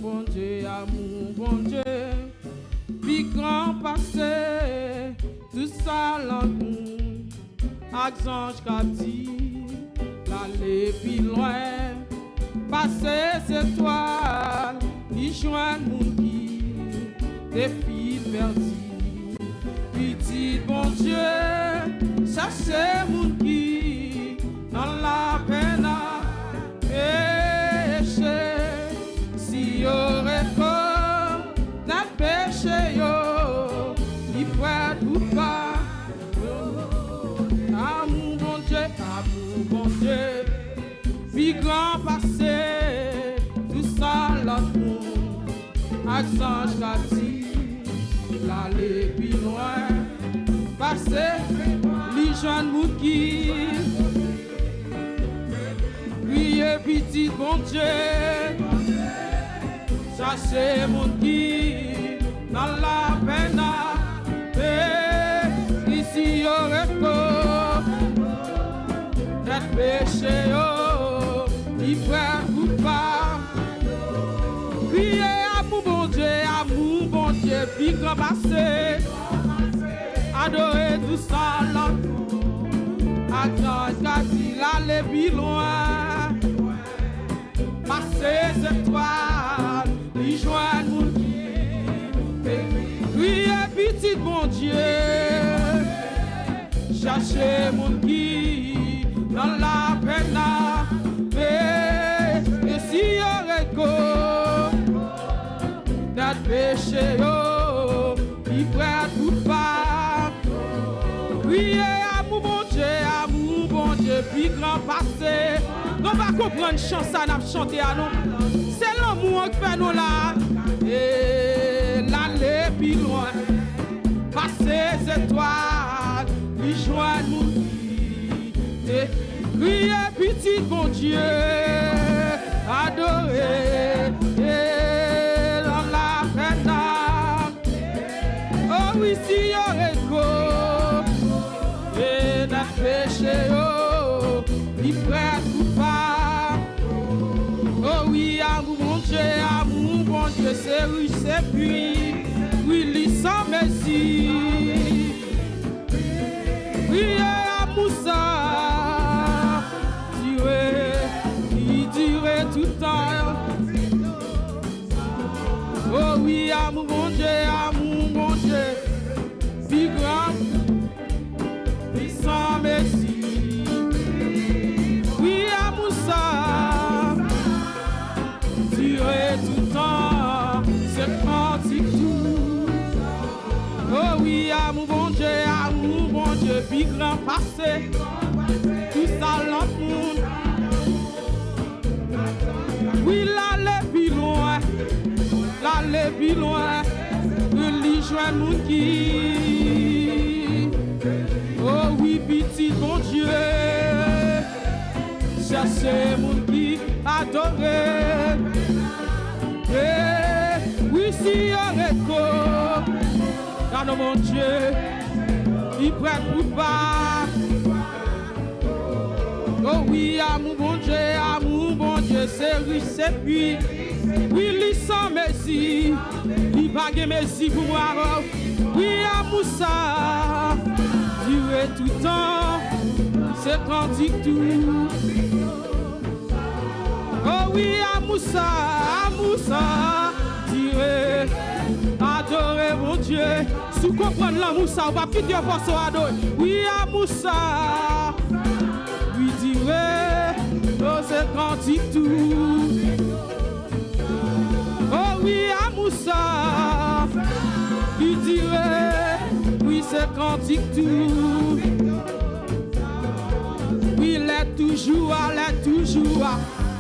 bon Dieu, amour, bon Dieu. Puis grand passé, tout ça l'amour. Accent captif, l'aller plus loin. Passer cette toile, il joint mon qui, des filles perdues. Petit bon Dieu, cherchez mon qui, dans la peine à pécher. Si y'aurait comme d'un péché, il pourrait tout pas. Amour bon Dieu, puis grand passé, tout ça l'amour. Accent captif, l'aller plus loin. Passer, les jeunes moun qui priez petit bon Dieu. Cherchez mon qui dans la peine à ici y'aurait pas d'être péché, il pourrait vous pas. Priez amour bon Dieu, puis grand passé. Adorer tout ça, à grâce quasi l'aller plus loin. Passer cette toile, y joindre mon qui. Priez petit bon Dieu, cherchez mon qui dans la peine à paix. Et si y'aurait d'être péché, il pourrait tout pas. Priez amour bon Dieu, puis grand passé. Nous va comprendre chanson à nous chanter à nous. C'est l'amour qui fait nous là. Et l'aller plus loin. Passer cette toile, y joindre nous. Priez petit bon Dieu, adorer. Et dans la peine. Oh oui, si y'aurait et n'a péché, il ferait tout pas. Oh oui, amour bon Dieu, c'est oui, c'est puis, oui, il sans merci. Oui, amour ça, il durait tout le temps. Oh oui, amour bon Dieu, puis grand. Sans merci, oui amour ça, durer tout le temps, c'est pratique tout. Oh oui amour bon Dieu, puis grand passé, tout ça l'autre. Oui l'aller plus loin, lui joindre nous qui. Oh oui, petit bon Dieu, cherchez mon qui adorer. Oui, si y'aurait car mon Dieu, il prête pour pas. Oh oui, amour bon Dieu, c'est riche, c'est puis. Oui, lui sans merci, il va gagner merci pour moi. Oui, amour ça. Durer tout le temps, c'est cantique tout. Oh oui, amour ça, durer, adorer mon Dieu. Si vous comprenez l'amour ça, on va quitter votre force à adorer. Oui, amour ça, oui, durer, oh c'est cantique tout. Oh oui, amour ça, oui, durer. Oui, c'est cantique tout. Oui, il est toujours.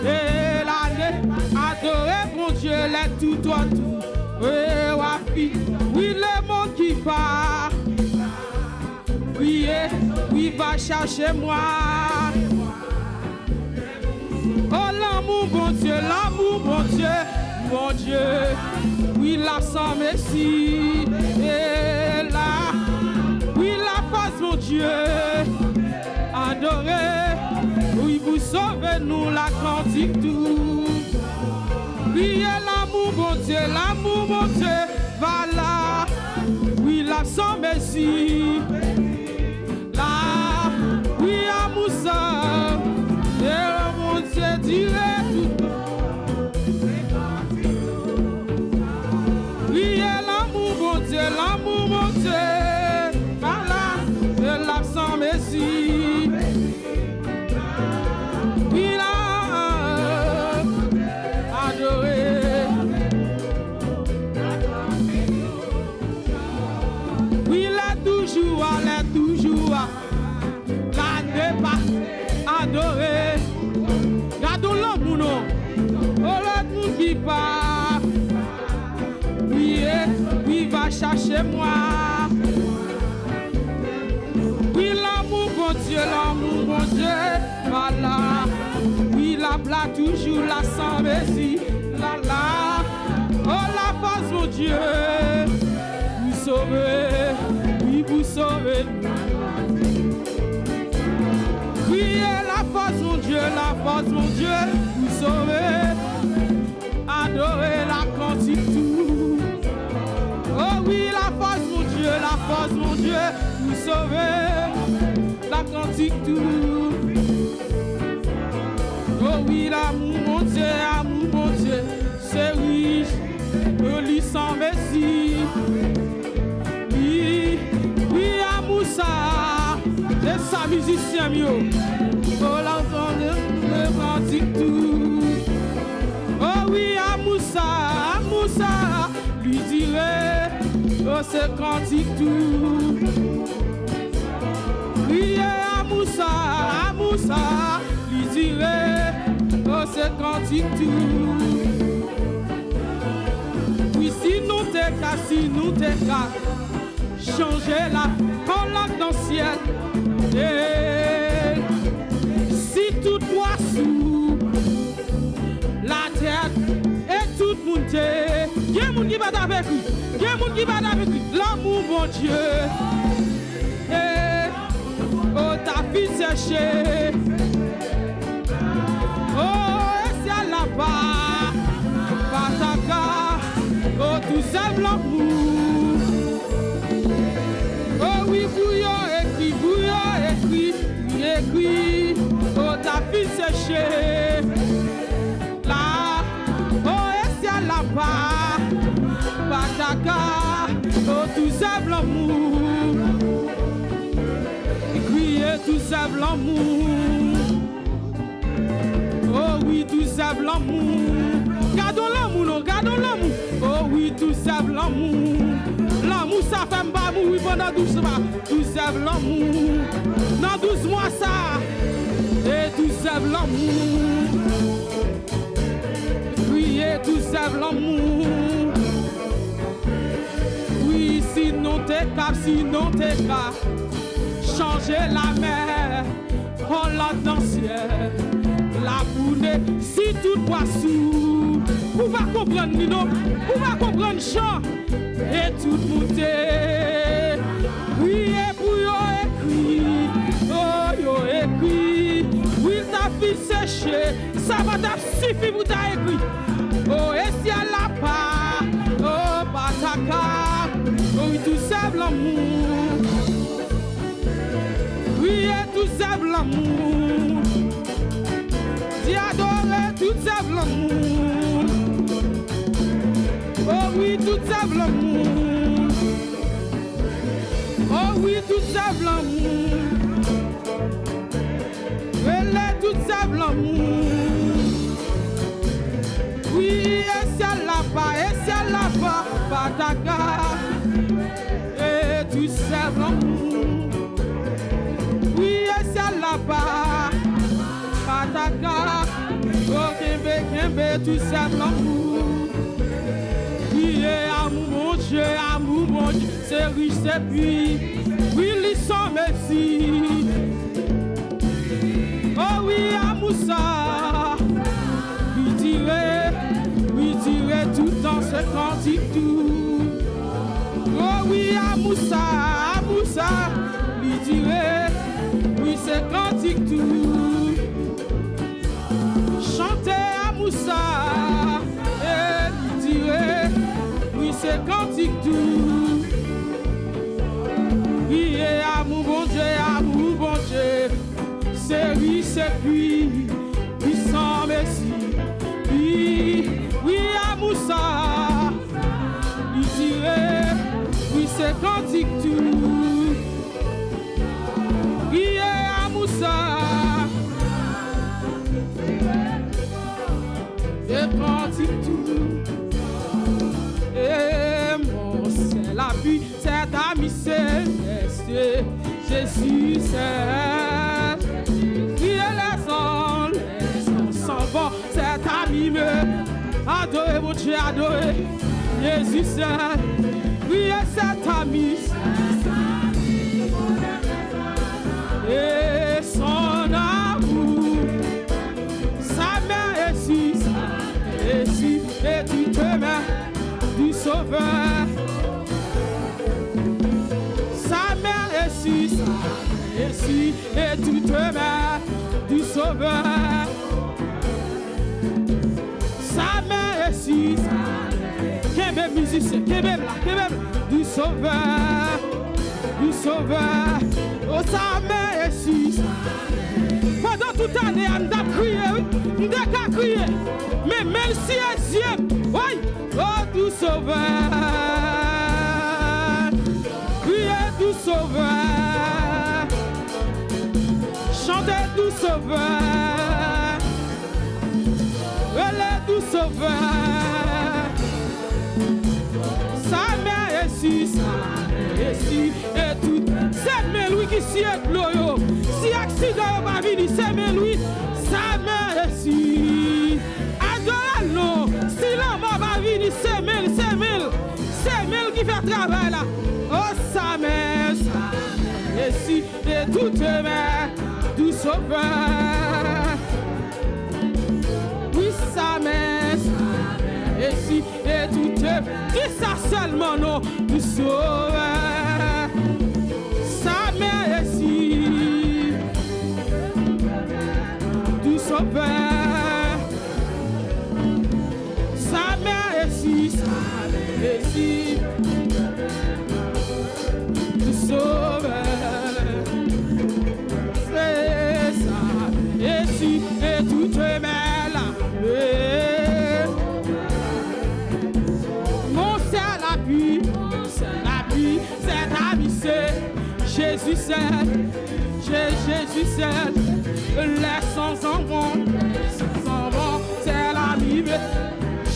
Et l'année, adorer mon Dieu, il est tout. Oui, le monde qui part. Oui, va chercher moi. Oh, l'amour, bon Dieu, oui, la sans merci. Et là, oui, la face, mon Dieu, adorez, oui, vous sauvez nous la cantique tout. Priez l'amour, mon Dieu, va là. Oui, l'absent Messie. Là, oui, à Moussa. Et mon Dieu dirait tout. Priez l'amour, mon Dieu, va là. Et l'absent Messie. Oui, là, adoré. Oui, là, toujours, la dépasse, adoré. Gardons l'amour, non. Oh, l'autre qui part. Oui, va chercher moi. Oui, l'amour, mon Dieu, voilà. Oui, la plat toujours la sans messie. Là, oh la face, mon Dieu, vous sauvez, oui, vous sauvez. Oui, la force, mon Dieu, vous sauvez. Adorez la quantité tout. Oh oui, la force, mon Dieu, vous sauvez. La quantité tout. Oh oui, l'amour, mon Dieu, c'est riche, lui sans messie. Oui, amour ça, c'est ça, musicien mieux. Oh, l'entendre, le quantique tout. Oh oui, amour ça, lui dirait, oh c'est quantique tout. Oui, amour ça, lui dirait, oh c'est quantique tout. Oui, si nous t'es qu'à changer la colonne dans le ciel. Et si tout doit sous la terre et tout le monde, il y a un monde qui va avec lui, l'amour mon Dieu. Et oh ta fille séchée, oh et c'est à la part, Pataka, oh tout c'est l'amour. Oh oui, écrit, oh ta fille séchée. Là, oh et c'est à la part, Pataka, oh tout c'est l'amour. Criez tout c'est l'amour. Oh oui, tout c'est l'amour. Gardons l'amour, non, gardons l'amour. Oh oui, tout c'est l'amour. L'amour, ça fait pas mourir pendant 12 mois. Tout c'est l'amour. Dans 12 mois, ça. Et tout c'est l'amour. Criez tout c'est l'amour. Oui, sinon t'es cap. Changer la mer. On l'a dans le ciel. La bounée, si tout poisson, vous va comprendre, Nino, vous va comprendre chant, et tout monter. Oui, et pour yo écrit, oh yo écrit, oui, ta fille séchée, ça va t'a suffi pour ta écrit. Oh, et si elle a pas, oh, Pataka, oh, oui, tout ça l'amour. Oui, et tout ça l'amour. Dis adorer tout ça l'amour. Oh oui, tout ça l'amour. Oh oui, tout ça l'amour. Elle tout ça l'amour. Oui, et si elle l'a pas, Pataka. Et tout ça l'amour. Oui, et si elle l'a pas, Pataka. Oh, Kembe, tout ça l'amour. Oui, amour mon Dieu, c'est riche, c'est puis. Oui, ils sont merci. Oh oui, amour ça. Oui, tirer tout dans ce cantique tout. Oh oui, amour ça. Oui, tirer, oui, c'est cantique tout. Chantez à Moussa, cantique tout. Criez à Moussa. Et cantique tout. Et mon c'est la vie, c'est ami, c'est Jésus, c'est. Criez les anges s'en vont, c'est ami, adorez mon Dieu, adorez. Jésus, c'est. Criez cet ami. Et son amour, sa main est ici, et tu te mets du Sauveur. Sa main est ici, et tu te mets du Sauveur. Sa main est ici, qu'est même musicien, qu'est même là, du Sauveur. Du Sauveur, oh sa main est ici. Pendant toute année, on a crié, on a crié, mais même si elle y oui, oh du Sauveur, criez du Sauveur, chantez du Sauveur, relais du Sauveur, sa main est ici. Et tout, c'est même lui qui s'y est glorieux. Si accident va venir, c'est même lui, sa main est ici. Adore-le, si l'homme va venir, c'est même qui fait travail là. Oh, sa main est ici, et toutes les mains du Sauveur. Oui, sa main est ici, et toutes les mains. Dis ça seulement, non, du Sauveur. Sa main est ici, du Sauveur. Sa main est ici, du Sauveur. C'est ça, ici, et toutes les mains là. Mon ciel appuie, c'est ami, c'est Jésus seul, Jésus seul, les sons s'en vont, c'est l'ami,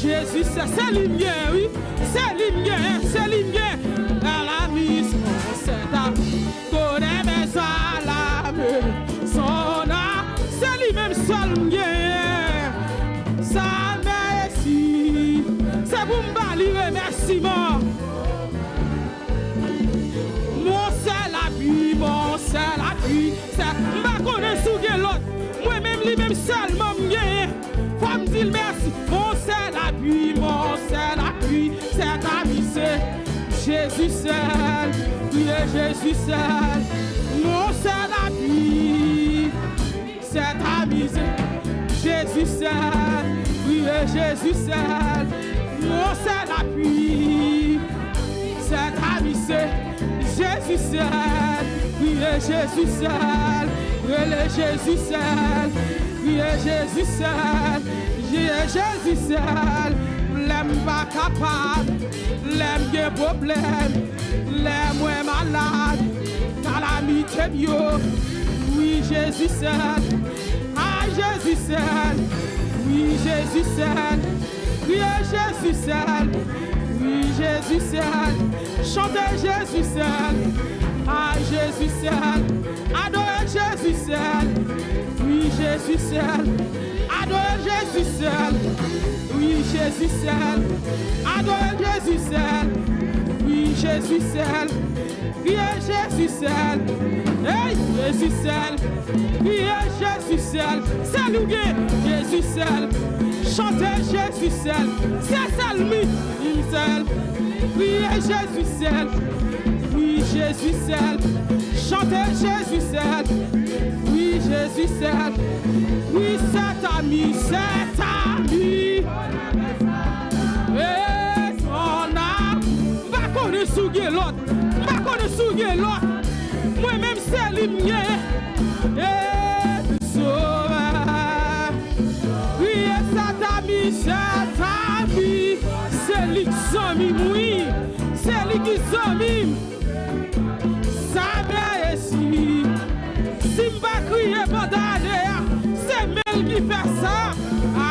Jésus seul, c'est l'imien, oui, c'est l'imien, l'ami, c'est ta, connaît mes alames, son âme, c'est lui-même seul mien, sa mère ici, c'est pour me balayer remerciement. Mon c'est la vie, c'est ma connaissance de l'autre. Moi-même, lui-même seulement bien. Faut me dire merci. Mon c'est la vie, c'est ta vie, c'est Jésus seul. Oui, Jésus seul. Mon c'est la vie, c'est ta vie, Jésus seul. Oui, Jésus seul. Mon c'est la vie, c'est ta vie, c'est Jésus seul, oui, Jésus seul, oui, Jésus seul, oui, Jésus seul, Jésus seul, l'aime pas capable, l'aime bien problème, l'aime malade, calamité bio, oui, Jésus seul, ah, Jésus seul, oui, Jésus seul, oui, Jésus seul. Oui, Jésus seul, chantez Jésus seul, ah Jésus seul, adorez Jésus seul, oui Jésus seul, adorez Jésus seul, oui Jésus seul, adorez Jésus seul, oui Jésus seul, criez Jésus seul, hey Jésus seul, criez Jésus seul, saluez Jésus seul, chantez Jésus seul, c'est seul lui. Seul. Oui, Jésus seul. Oui, Jésus seul. Chantez Jésus seul. Oui, Jésus seul. Oui, cet ami. Et son âme. Va connaître l'autre. Va connaître l'autre. Moi-même, c'est l'imien. Et sauveur. Oui, cet ami. C'est lui qui s'amime, oui, c'est lui qui s'amime. qui fait ça,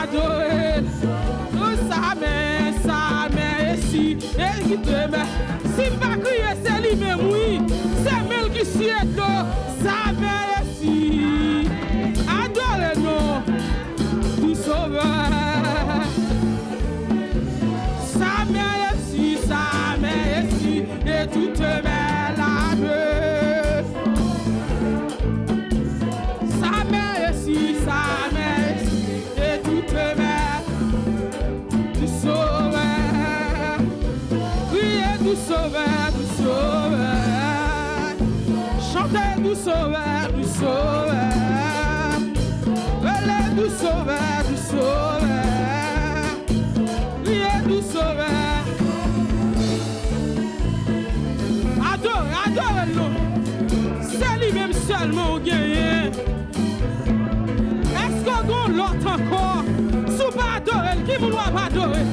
adorer. Sa main ici, et qui te met. Si pas crier, c'est lui-même, oui. C'est même qui s'y est là. Sa main ici. Adorez-nous, tout sauveur. Sa main ici, et tout te met la main. Sa main ici, et tout te met. Du sauveur, du sauveur. Chantez du sauveur, du sauveur. Relais du sauveur, du sauveur. Priez du sauveur. Adore-le. C'est lui-même seulement gagné. Est-ce qu'on l'autre encore? Si vous pas adorer, qui vous doit pas adorer?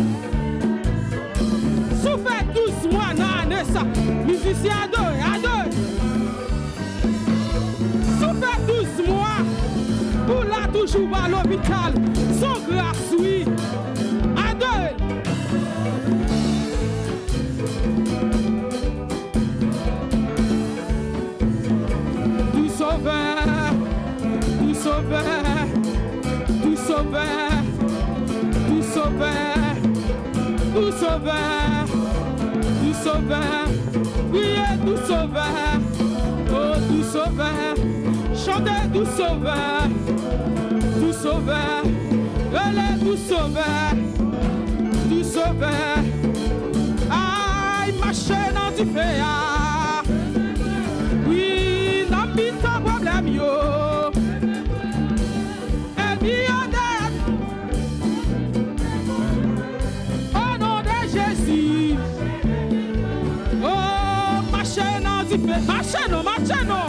Si vous faites 12 mois dans l'année, ça, musicien adore. Si vous faites 12 mois, pour là toujours à l'hôpital, son grâce, oui, adore. Du sauveur, du sauveur, du sauveur, du sauveur, du sauveur, du sauveur, priez du sauveur, oh du sauveur, chantez du sauveur, du sauveur, relève du sauveur, du sauveur, aïe ma chaîne dans du feu, oui, n'a mis ton problème yo. Marche non,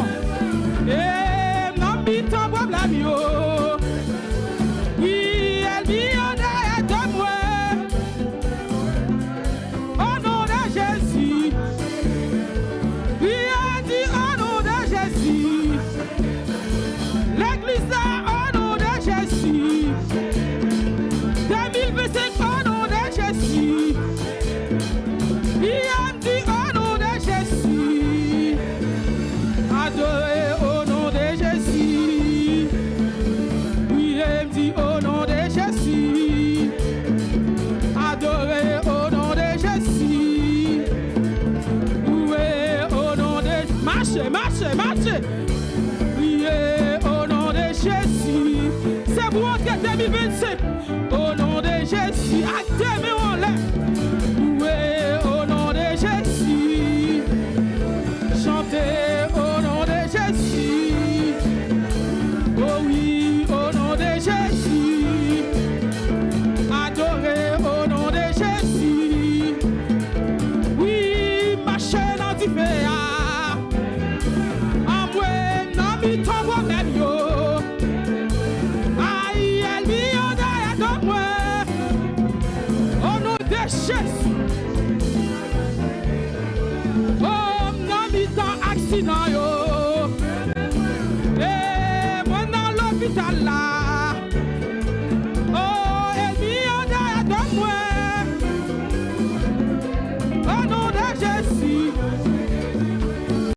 et n'a mis ton problème yo. Oui, elle vient de moi. Au nom de Jésus. Oui, elle dit au nom de Jésus. L'église au nom de Jésus. 2025 au nom de Jésus. Oui, elle dit au nom de Jésus. Adorez au nom de Jésus. Oui, elle dit au nom de Jésus. Adorez au nom de Jésus. Oui, au nom de... Marchez. Oui, au nom de Jésus. C'est pour entrer 2025. Au nom de Jésus. Actez, on l'air. Oui, au nom de Jésus. Chantez au nom de Jésus. Oh oui, au nom de Jésus. Adorez au nom de Jésus. Oui, ma chaîne en du feu. En moi, non, mi ton problème yo. Aïe, elle vient derrière moi. Au nom de Jésus. Accident yo, et moi dans l'hôpital là.